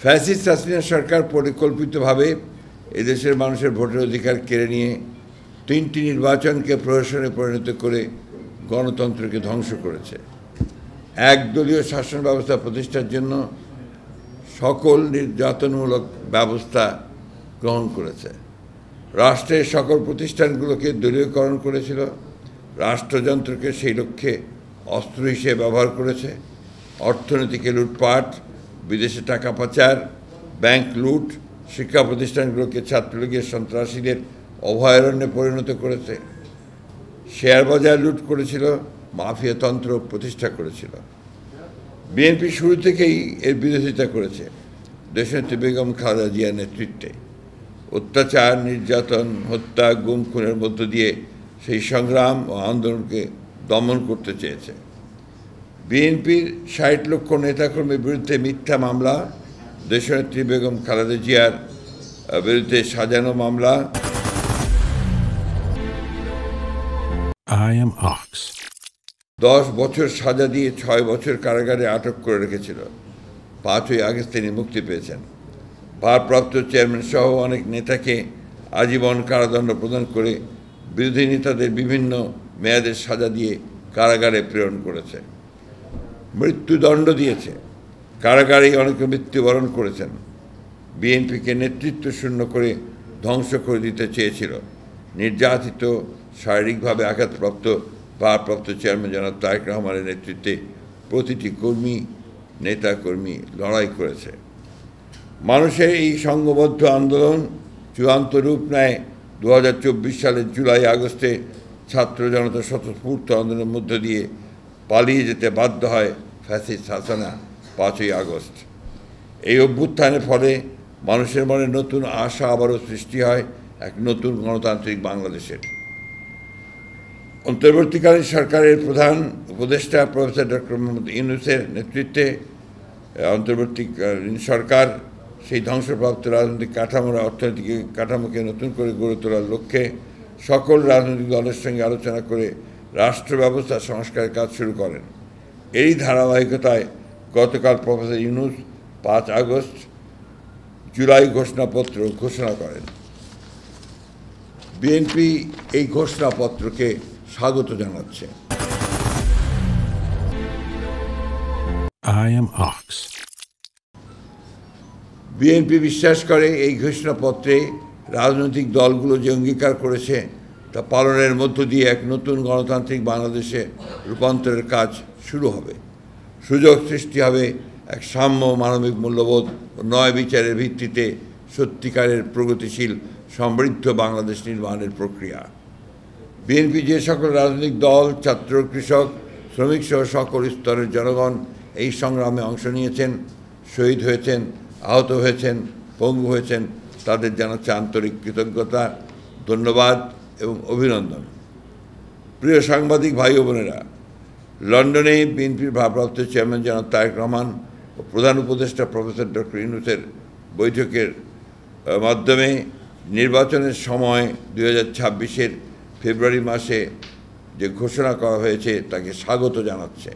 Fascist Hasina সরকার পরিকল্পিতভাবে এদেশের মানুষের ভোটের অধিকার কেড়ে নিয়ে 3টি নির্বাচনকে প্রহসনে পরিণত করে গণতন্ত্রকে ধ্বংস করেছে। একদলীয় শাসন ব্যবস্থা প্রতিষ্ঠার জন্য সকল নির্যাতনমূলক ব্যবস্থা গ্রহণ করেছে। রাষ্ট্রের সকল প্রতিষ্ঠানগুলোকে দলীয়করণ করেছিল, রাষ্ট্রযন্ত্রকে সেই লক্ষ্যে অস্ত্র হিসেবে ব্যবহার করেছে। অর্থনীতিকে লুটপাট, বিদেশে টাকা পাচার, ব্যাংক লুট, শিক্ষা প্রতিষ্ঠানগুলোকে ছাত্রলীগের সন্ত্রাসীদের অভয়ারণ্যে পরিণত করেছে। শেয়ার বাজার লুট করেছিল, মাফিয়াতন্ত্র প্রতিষ্ঠা করেছিল। বিএনপি শুরু থেকেই এর বিরোধিতা করেছে। দেশনেত্রী বেগম খালেদা জিয়ার নেতৃত্বে অত্যাচার, নির্যাতন, হত্যা, গুম খুনের মধ্য দিয়ে সেই সংগ্রাম ও আন্দোলনকে দমন করতে চেয়েছে। বিএনপির ৬০ লক্ষ নেতাকর্মীর বিরুদ্ধে মিথ্যা মামলা, দেশনেত্রী বেগম খালেদা জিয়ার বিরুদ্ধে সাজানো মামলা, I am Ox 10 বছর সাজা দিয়ে 6 বছর কারাগারে আটক করে রেখেছিল। 5ই আগস্ট তিনি মুক্তি পেয়েছেন। ভারপ্রাপ্ত চেয়ারম্যান সহ অনেক নেতাকে আজীবন কারাদণ্ড প্রদান করে বিরোধী নেতাদের বিভিন্ন মেয়াদের সাজা দিয়ে কারাগারে প্রেরণ করেছে। মৃত্যুদণ্ড দিয়েছে। কারাগারেই অনেকে মৃত্যুবরণ করেছেন। বিএনপিকে নেতৃত্ব শূন্য করে ধ্বংস করে দিতে চেয়েছিল। নির্যাতিত, শারীরিকভাবে আঘাতপ্রাপ্ত ভারপ্রাপ্ত চেয়ারম্যান জনাব তারেক রহমানের নেতৃত্বে প্রতিটি কর্মী, নেতাকর্মী লড়াই করেছে। মানুষের এই সংঘবদ্ধ আন্দোলন চূড়ান্ত রূপ নেয় 2024 সালের জুলাই আগস্টে ছাত্র জনতা স্বতঃস্ফূর্ত আন্দোলনের মধ্য দিয়ে পালিয়ে যেতে বাধ্য হয় ফ্যাসিস্ট হাসিনা 5ই আগস্ট। এই অভ্যুত্থানের ফলে মানুষের মনে নতুন আশা আবারও সৃষ্টি হয় এক নতুন গণতান্ত্রিক বাংলাদেশের। অন্তর্বর্তীকালীন সরকারের প্রধান উপদেষ্টা প্রফেসর ডক্টর মোহাম্মদ ইউনূসের নেতৃত্বে অন্তর্বর্তীকালীন সরকার সেই ধ্বংসপ্রাপ্ত রাজনৈতিক অর্থনৈতিক কাঠামোকে নতুন করে গড়ে তোলার লক্ষ্যে সকল রাজনৈতিক দলের সঙ্গে আলোচনা করে রাষ্ট্র ব্যবস্থা সংস্কারের কাজ শুরু করেন। এই ধারাবাহিকতায় গতকাল প্রফেসর ইউনূস 5 আগস্ট জুলাই ঘোষণাপত্র ঘোষণা করেন। বিএনপি এই ঘোষণাপত্রকে স্বাগত জানাচ্ছে। I am Ox বিএনপি বিশ্বাস করে এই ঘোষণাপত্রে রাজনৈতিক দলগুলো যে অঙ্গীকার করেছে তা পালনের মধ্য দিয়ে এক নতুন গণতান্ত্রিক বাংলাদেশে রূপান্তরের কাজ শুরু হবে। সুযোগ সৃষ্টি হবে এক সাম্য, মানবিক মূল্যবোধ ও ন্যায় বিচারের ভিত্তিতে সত্যিকারের প্রগতিশীল সমৃদ্ধ বাংলাদেশ নির্মাণের প্রক্রিয়া। বিএনপি যে সকল রাজনৈতিক দল, ছাত্র, কৃষক, শ্রমিক সহ সকল স্তরের জনগণ এই সংগ্রামে অংশ নিয়েছেন, শহীদ হয়েছেন, আহত হয়েছেন, পঙ্গু হয়েছেন, তাদের জানাচ্ছে আন্তরিক কৃতজ্ঞতা, ধন্যবাদ এবং অভিনন্দন। প্রিয় সাংবাদিক ভাই ও বোনেরা, লন্ডনে বিএনপির ভারপ্রাপ্ত চেয়ারম্যান জনাব তারেক রহমান ও প্রধান উপদেষ্টা প্রফেসর ডক্টর ইউনূসের বৈঠকের মাধ্যমে নির্বাচনের সময় 2026-এর ফেব্রুয়ারি মাসে যে ঘোষণা করা হয়েছে তাকে স্বাগত জানাচ্ছে।